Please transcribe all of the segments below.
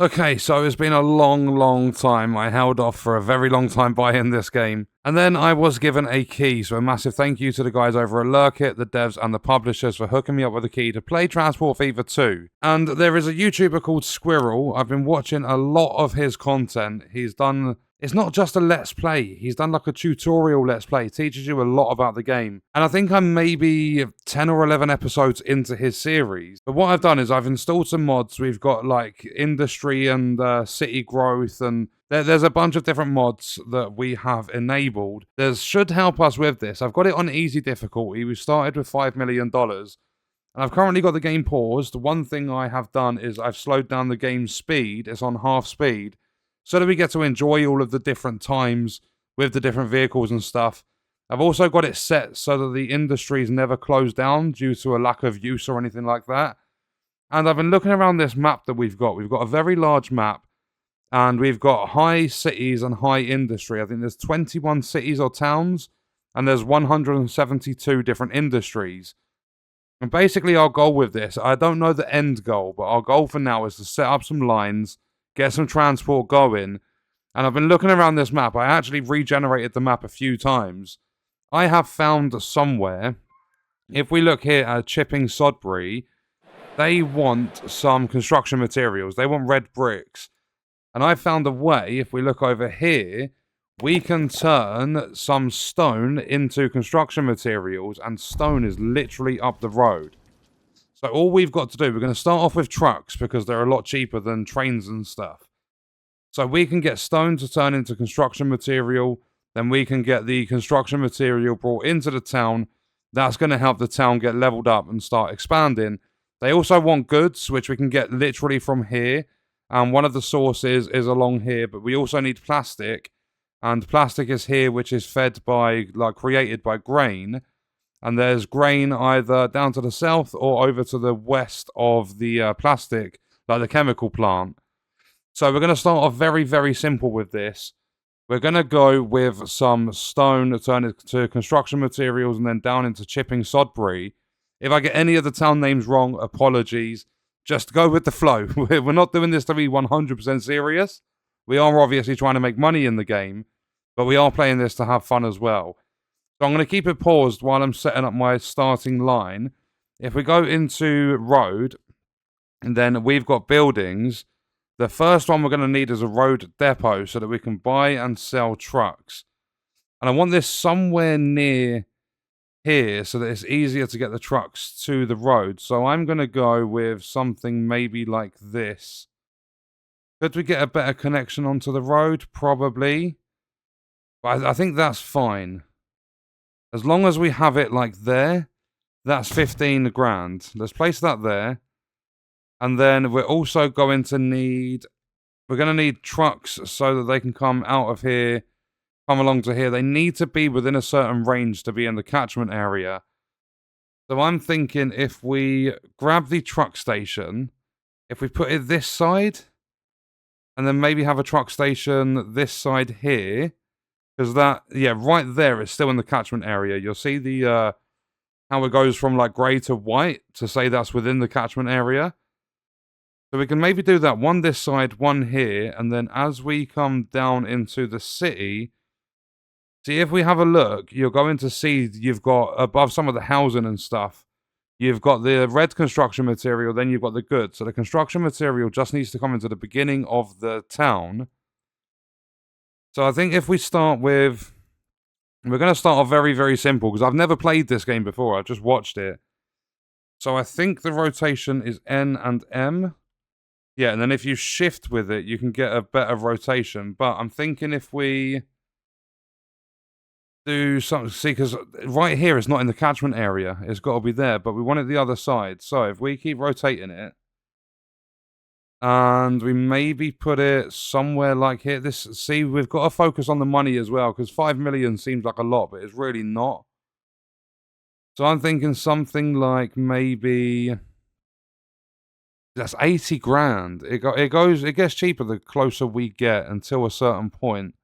Okay, so it's been a long time. I held off for a very long time buying this game. And then I was given a key, so a massive thank you to the guys over at Lurkit, the devs and the publishers for hooking me up with a key to play Transport Fever 2. And there is a YouTuber called Squirrel. I've been watching a lot of his content. He's done... It's not just a Let's Play. He's done like a tutorial Let's Play. It teaches you a lot about the game. And I think I'm maybe 10 or 11 episodes into his series. But what I've done is I've installed some mods. We've got like industry and city growth, and there's a bunch of different mods that we have enabled. This should help us with this. I've got it on easy difficulty. We started with $5 million. And I've currently got the game paused. One thing I have done is I've slowed down the game's speed. It's on half speed, so that we get to enjoy all of the different times with the different vehicles and stuff. I've also got it set so that the industries never close down due to a lack of use or anything like that. And I've been looking around this map that we've got. We've got a very large map, and we've got high cities and high industry. I think there's 21 cities or towns, and there's 172 different industries. And basically our goal with this, I don't know the end goal, but our goal for now is to set up some lines, get some transport going. And I've been looking around this map. I actually regenerated the map a few times. I have found somewhere, if we look here at Chipping Sodbury, they want some construction materials. They want red bricks. And I found a way, if we look over here, we can turn some stone into construction materials, and stone is literally up the road. So all we've got to do, we're going to start off with trucks because they're a lot cheaper than trains and stuff. So we can get stone to turn into construction material, then we can get the construction material brought into the town. That's going to help the town get leveled up and start expanding. They also want goods, which we can get literally from here. And one of the sources is along here, but we also need plastic. And plastic is here, which is fed by, like, created by grain. And there's grain either down to the south or over to the west of the plastic, like the chemical plant. So we're going to start off very simple with this. We're going to go with some stone, turn it to construction materials, and then down into Chipping Sodbury. If I get any of the town names wrong, apologies. Just go with the flow. We're not doing this to be 100% serious. We are obviously trying to make money in the game, but we are playing this to have fun as well. So I'm going to keep it paused while I'm setting up my starting line. If we go into road, and then we've got buildings, the first one we're going to need is a road depot so that we can buy and sell trucks. And I want this somewhere near here so that it's easier to get the trucks to the road. So I'm going to go with something maybe like this. Could we get a better connection onto the road? Probably. But I think that's fine. As long as we have it like there, that's 15 grand. Let's place that there. And then we're also going to need... We're going to need trucks so that they can come out of here, come along to here. They need to be within a certain range to be in the catchment area. So I'm thinking if we grab the truck station, if we put it this side, and then maybe have a truck station this side here, because that, yeah, right there is still in the catchment area. You'll see the, how it goes from like grey to white to say that's within the catchment area. So we can maybe do that, one this side, one here, and then as we come down into the city, see if we have a look, you're going to see you've got, above some of the housing and stuff, you've got the red construction material, then you've got the goods. So the construction material just needs to come into the beginning of the town. So I think if we start with... We're going to start off very simple, because I've never played this game before. I've just watched it. So I think the rotation is N and M. Yeah, and then if you shift with it, you can get a better rotation. But I'm thinking if we do something... See, because right here it's not in the catchment area. It's got to be there, but we want it the other side. So if we keep rotating it, and we maybe put it somewhere like here. This, see, we've got to focus on the money as well, because 5 million seems like a lot, but it's really not. So I'm thinking something like maybe... That's 80 grand. It gets cheaper the closer we get until a certain point.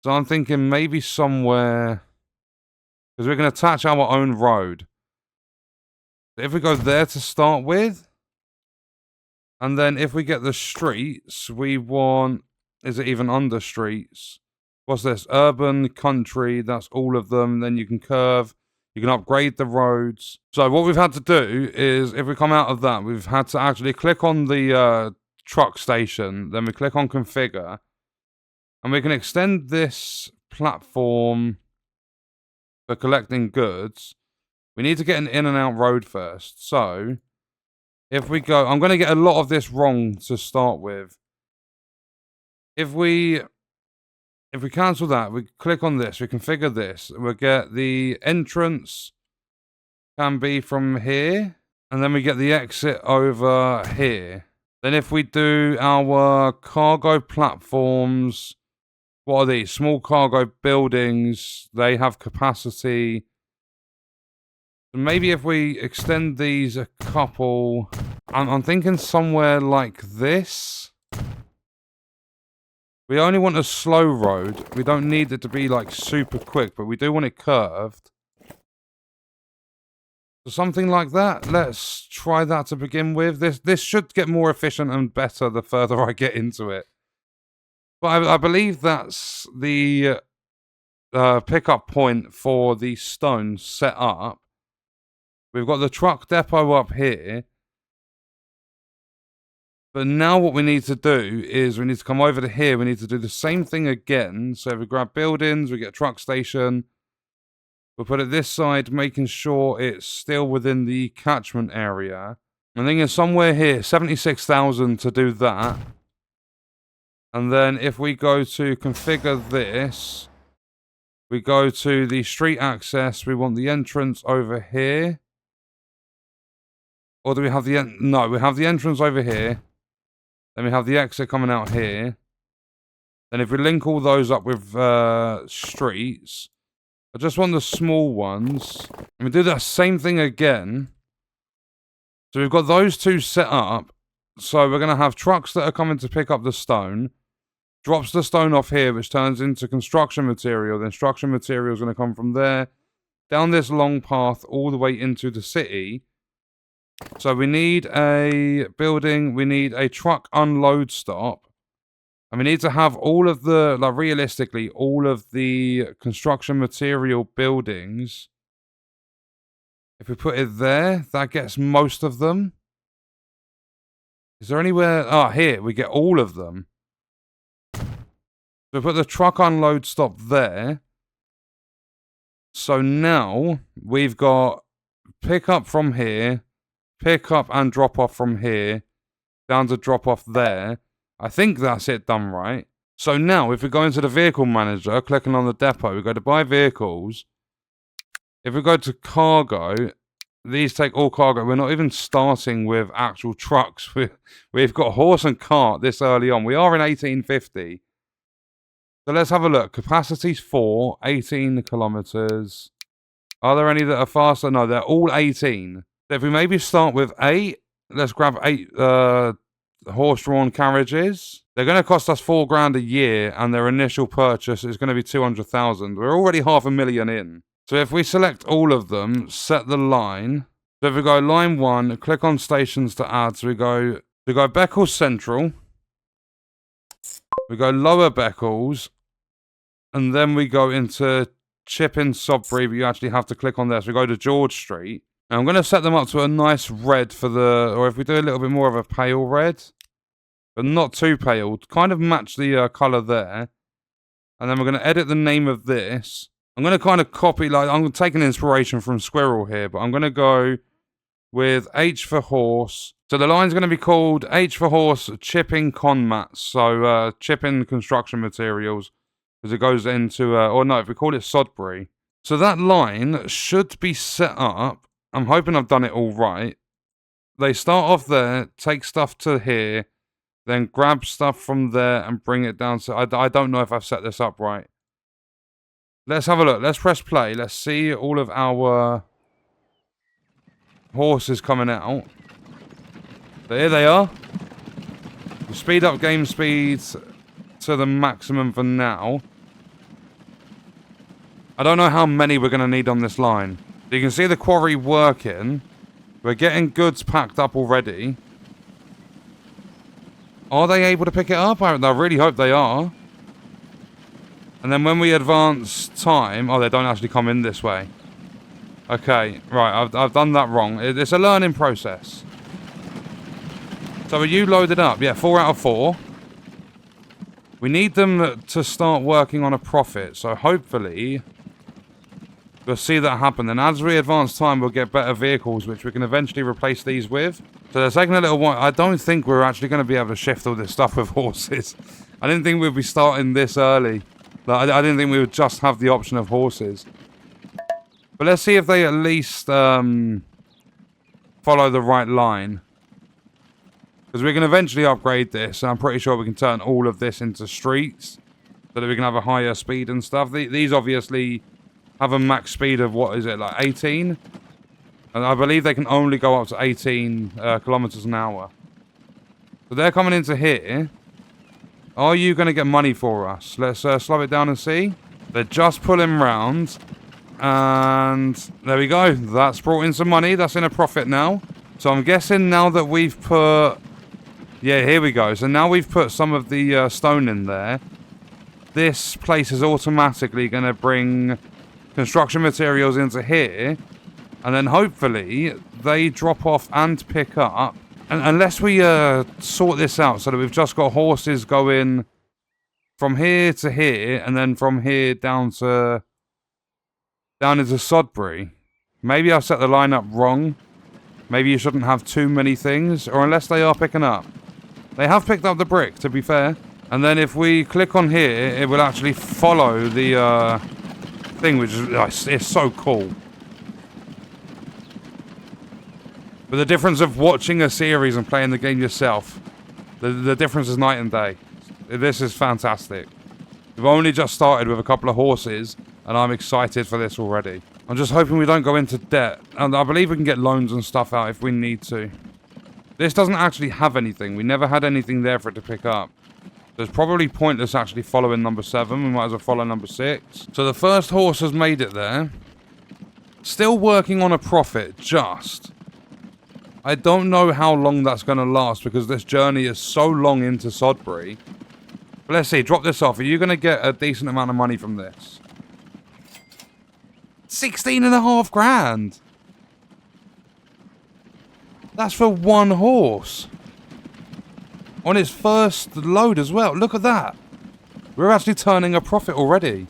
So I'm thinking maybe somewhere... Because we're going to attach our own road. If we go there to start with... And then if we get the streets, we want... Is it even under streets? What's this? Urban, country, that's all of them. Then you can curve. You can upgrade the roads. So what we've had to do is, if we come out of that, we've had to actually click on the truck station. Then we click on configure. And we can extend this platform for collecting goods. We need to get an in and out road first. So if we go... I'm going to get a lot of this wrong to start with. If we cancel that, we click on this, we configure this, we'll get the entrance can be from here, and then we get the exit over here. Then if we do our cargo platforms, what are these? Small cargo buildings, they have capacity. So maybe if we extend these a couple, I'm thinking somewhere like this. We only want a slow road. We don't need it to be like super quick, but we do want it curved. So something like that. Let's try that to begin with. This should get more efficient and better the further I get into it. But I believe that's the pickup point for the stone set up. We've got the truck depot up here. But now what we need to do is we need to come over to here. We need to do the same thing again. So we grab buildings, we get a truck station. We'll put it this side, making sure it's still within the catchment area. I think it's somewhere here, 76,000 to do that. And then if we go to configure this, we go to the street access. We want the entrance over here. Or do we have the... No, we have the entrance over here. Then we have the exit coming out here. Then if we link all those up with streets, I just want the small ones. And we do that same thing again. So we've got those two set up. So we're going to have trucks that are coming to pick up the stone. Drops the stone off here, which turns into construction material. Then construction material is going to come from there, down this long path all the way into the city. So we need a building, we need a truck unload stop, and we need to have all of the, like realistically, all of the construction material buildings. If we put it there, that gets most of them. Is there anywhere? Ah, here, we get all of them. So we put the truck unload stop there. So now we've got pick up from here. Pick up and drop off from here, down to drop off there. I think that's it done right. So now, if we go into the vehicle manager, clicking on the depot, we go to buy vehicles. If we go to cargo, these take all cargo. We're not even starting with actual trucks. We've got horse and cart this early on. We are in 1850. So let's have a look. Capacity's 4, 18 kilometers. Are there any that are faster? No, they're all 18. If we maybe start with 8, let's grab 8 horse-drawn carriages. They're going to cost us $4,000 a year, and their initial purchase is going to be 200,000. We're already $500,000 in. So if we select all of them, set the line. So if we go line 1, click on stations to add. So we go Beccles Central. We go Lower Beccles, and then we go into Chipping Sodbury. But you actually have to click on there. So we go to George Street. And I'm going to set them up to a nice red for the... Or if we do a little bit more of a pale red. But not too pale. Kind of match the colour there. And then we're going to edit the name of this. I'm going to kind of copy... Like I'm taking inspiration from Squirrel here. But I'm going to go with H for horse. So the line's going to be called H for horse chipping con mats. So chipping construction materials. Because it goes into... or no, if we call it Sodbury. So that line should be set up. I'm hoping I've done it all right. They start off there, take stuff to here, then grab stuff from there and bring it down. So I don't know if I've set this up right. Let's have a look. Let's press play. Let's see all of our horses coming out. So here they are. We speed up game speeds to the maximum for now. I don't know how many we're going to need on this line. You can see the quarry working. We're getting goods packed up already. Are they able to pick it up? I really hope they are. And then when we advance time... Oh, they don't actually come in this way. Okay, right. I've done that wrong. It's a learning process. So are you loaded up? Yeah, 4 out of 4. We need them to start working on a profit. So hopefully... we'll see that happen. And as we advance time, we'll get better vehicles, which we can eventually replace these with. So they're taking a little while. I don't think we're actually going to be able to shift all this stuff with horses. I didn't think we'd be starting this early. Like, I didn't think we would just have the option of horses. But let's see if they at least follow the right line. Because we can eventually upgrade this. And I'm pretty sure we can turn all of this into streets. So that we can have a higher speed and stuff. These obviously have a max speed of, what is it, like 18? And I believe they can only go up to 18 kilometers an hour. So they're coming into here. Are you going to get money for us? Let's slow it down and see. They're just pulling round. And there we go. That's brought in some money. That's in a profit now. So I'm guessing now that we've put... yeah, here we go. So now we've put some of the stone in there. This place is automatically going to bring construction materials into here. And then hopefully they drop off and pick up. And unless we sort this out so that we've just got horses going from here to here. And then from here down into Sodbury. Maybe I've set the line up wrong. Maybe you shouldn't have too many things. Or unless they are picking up. They have picked up the brick, to be fair. And then if we click on here, it will actually follow the thing, which is it's so cool. But the difference of watching a series and playing the game yourself, the difference is night and day. This is fantastic. We've only just started with a couple of horses, and I'm excited for this already. I'm just hoping we don't go into debt. And I believe we can get loans and stuff out if we need to. This doesn't actually have anything. We never had anything there for it to pick up. So it's probably pointless actually following number 7. We might as well follow number 6. So the first horse has made it there. Still working on a profit, just. I don't know how long that's going to last because this journey is so long into Sodbury. But let's see, drop this off. Are you going to get a decent amount of money from this? 16.5 grand. That's for one horse. On its first load as well. Look at that. We're actually turning a profit already.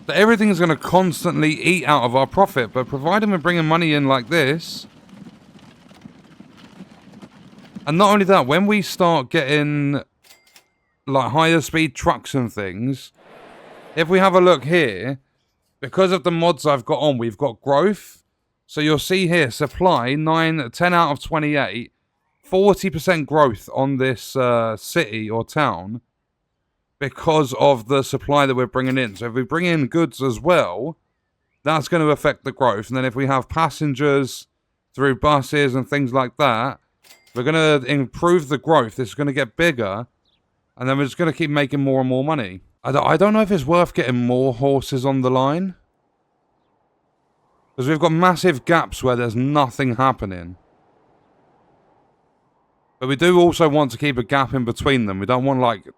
So everything's going to constantly eat out of our profit. But providing we're bringing money in like this. And not only that, when we start getting like higher speed trucks and things. If we have a look here. Because of the mods I've got on, we've got growth. So you'll see here, supply, 10 out of 28. 40% growth on this city or town. Because of the supply that we're bringing in. So if we bring in goods as well, that's going to affect the growth. And then if we have passengers through buses and things like that, we're going to improve the growth. This is going to get bigger. And then we're just going to keep making more and more money. I don't know if it's worth getting more horses on the line. Because we've got massive gaps where there's nothing happening. But we do also want to keep a gap in between them. We don't want, like,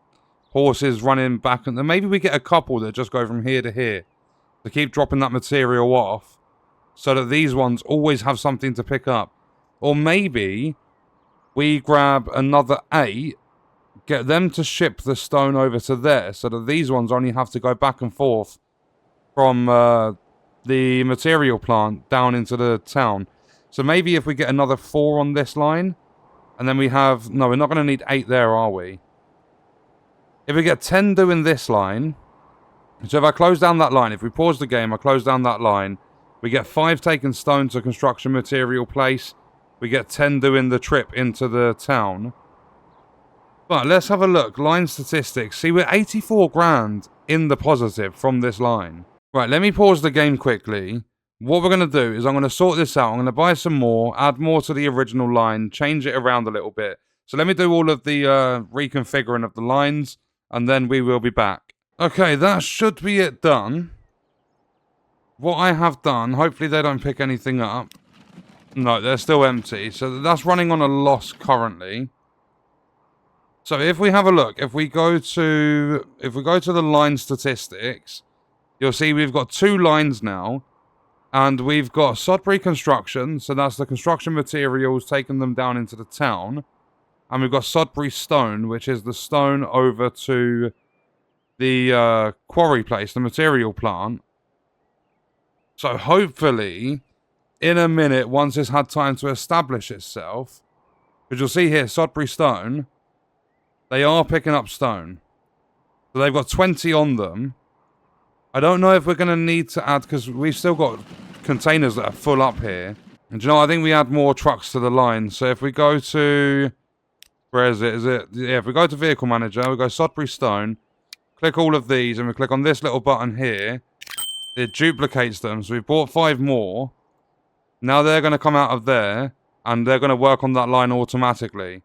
horses running back. And then maybe we get a couple that just go from here to here. To keep dropping that material off. So that these ones always have something to pick up. Or maybe we grab another 8. Get them to ship the stone over to there. So that these ones only have to go back and forth. From the material plant down into the town. So maybe if we get another 4 on this line. And then we have... No, we're not going to need 8 there, are we? If we get 10 doing this line... So if I close down that line... If we pause the game, I close down that line. We get 5 taking stone to construction material place. We get 10 doing the trip into the town. But let's have a look. Line statistics. See, we're 84 grand in the positive from this line. Right, let me pause the game quickly. What we're going to do is I'm going to sort this out. I'm going to buy some more, add more to the original line, change it around a little bit. So let me do all of the reconfiguring of the lines, and then we will be back. Okay, that should be it done. What I have done, hopefully they don't pick anything up. No, they're still empty. So that's running on a loss currently. So if we have a look, if we go to the line statistics, you'll see we've got 2 lines now. And we've got Sudbury Construction, so that's the construction materials, taking them down into the town. And we've got Sudbury Stone, which is the stone over to the quarry place, the material plant. So hopefully, in a minute, once it's had time to establish itself, because you'll see here, Sudbury Stone, they are picking up stone. So they've got 20 on them. I don't know if we're going to need to add, because we've still got containers that are full up here. And do you know, I think we add more trucks to the line. So if we go to, where is it? Yeah, if we go to Vehicle Manager, we go Sudbury Stone, click all of these, and we click on this little button here. It duplicates them. So we've bought 5 more. Now they're going to come out of there, and they're going to work on that line automatically.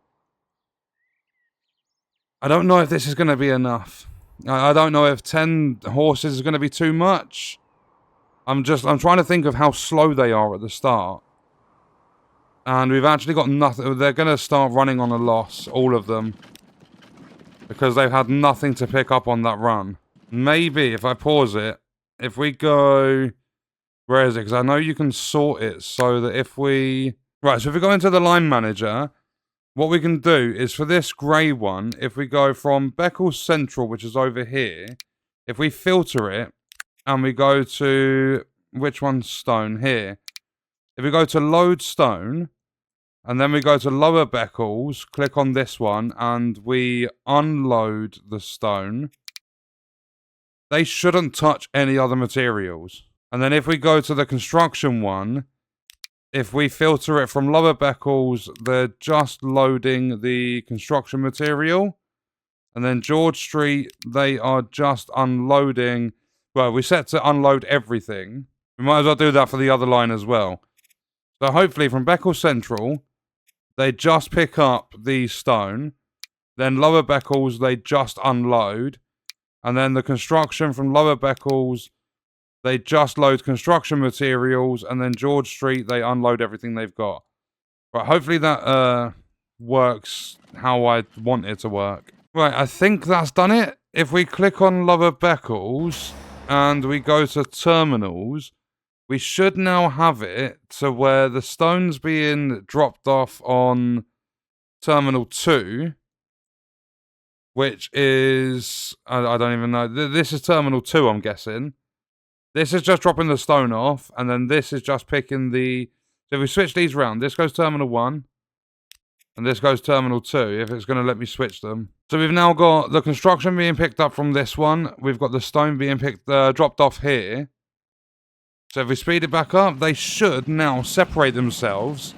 I don't know if this is going to be enough. I don't know if 10 horses is going to be too much. I'm trying to think of how slow they are at the start. And we've actually got nothing. They're going to start running on a loss, all of them. Because they've had nothing to pick up on that run. Maybe, if I pause it, if we go... Where is it? Because I know you can sort it so that if we... Right, so if we go into the line manager... What we can do is for this grey one, if we go from Beckles Central, which is over here, if we filter it, and we go to, which one's stone? Here. If we go to load stone, and then we go to lower Beckles, click on this one, and we unload the stone, they shouldn't touch any other materials. And then if we go to the construction one, if we filter it from lower Beckles, they're just loading the construction material. And then George Street, they are just unloading. Well, we set to unload everything. We might as well do that for the other line as well. So hopefully from Beckles Central, they just pick up the stone. Then lower Beckles, they just unload. And then the construction from lower Beckles, they just load construction materials, and then George Street, they unload everything they've got. But hopefully that works how I want it to work. Right, I think that's done it. If we click on Lower Beckles, and we go to Terminals, we should now have it to where the stone's being dropped off on Terminal 2, which is... I don't even know. This is Terminal 2, I'm guessing. This is just dropping the stone off, and then this is just picking the... So if we switch these around, this goes Terminal 1, and this goes Terminal 2, if it's going to let me switch them. So we've now got the construction being picked up from this one. We've got the stone being dropped off here. So if we speed it back up, they should now separate themselves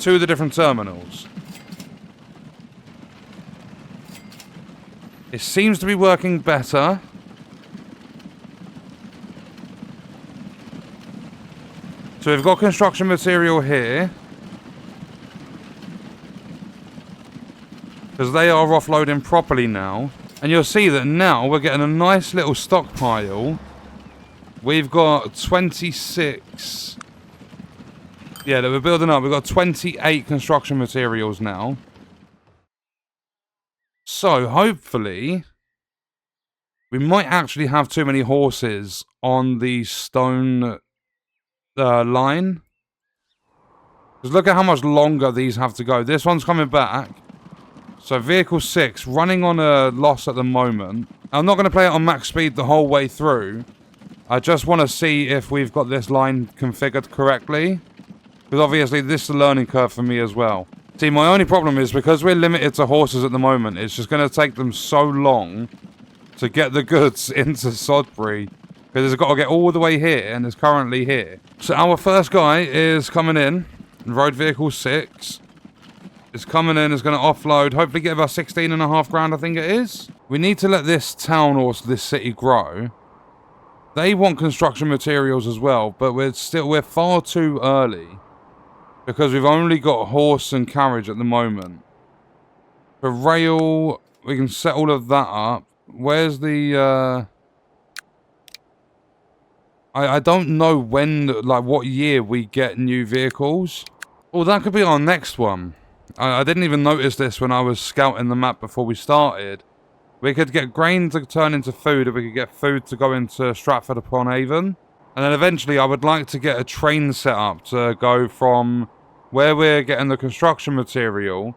to the different terminals. It seems to be working better. So we've got construction material here. Because they are offloading properly now. And you'll see that now we're getting a nice little stockpile. We've got 26... Yeah, that we're building up. We've got 28 construction materials now. So, hopefully, we might actually have too many horses on the stone... line. Because look at how much longer these have to go. This one's coming back. So vehicle 6 running on a loss at the moment. I'm not going to play it on max speed the whole way through. I just want to see if we've got this line configured correctly. Because obviously this is a learning curve for me as well. See, my only problem is because we're limited to horses at the moment, it's just going to take them so long to get the goods into Sudbury. Because it's got to get all the way here, and it's currently here. So our first guy is coming in. Road vehicle 6. Is coming in, is going to offload. Hopefully get about 16.5 grand, I think it is. We need to let this town or this city grow. They want construction materials as well, but we're far too early. Because we've only got horse and carriage at the moment. For rail, we can set all of that up. Where's the... I don't know when, like what year we get new vehicles. Oh, that could be our next one. I didn't even notice this when I was scouting the map before we started. We could get grain to turn into food, or we could get food to go into Stratford-upon-Avon. And then eventually I would like to get a train set up to go from where we're getting the construction material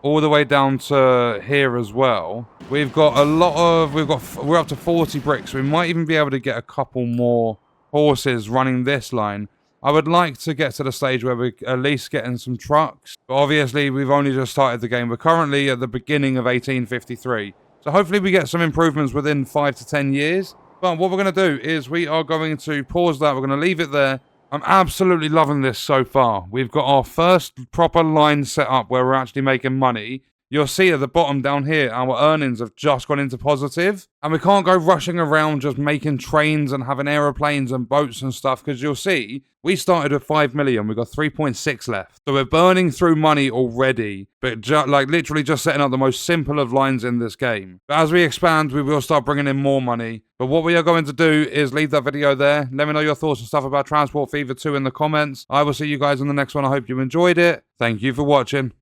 all the way down to here as well. We've got a lot of, we're up to 40 bricks. We might even be able to get a couple more horses running this line. I would like to get to the stage where we're at least getting some trucks. But obviously, we've only just started the game. We're currently at the beginning of 1853. So hopefully we get some improvements within 5 to 10 years. But what we're going to do is we are going to pause that. We're going to leave it there. I'm absolutely loving this so far. We've got our first proper line set up where we're actually making money. You'll see at the bottom down here, our earnings have just gone into positive. And we can't go rushing around just making trains and having aeroplanes and boats and stuff. Because you'll see, we started with 5 million. We've got 3.6 left. So we're burning through money already. But like literally just setting up the most simple of lines in this game. But as we expand, we will start bringing in more money. But what we are going to do is leave that video there. Let me know your thoughts and stuff about Transport Fever 2 in the comments. I will see you guys in the next one. I hope you enjoyed it. Thank you for watching.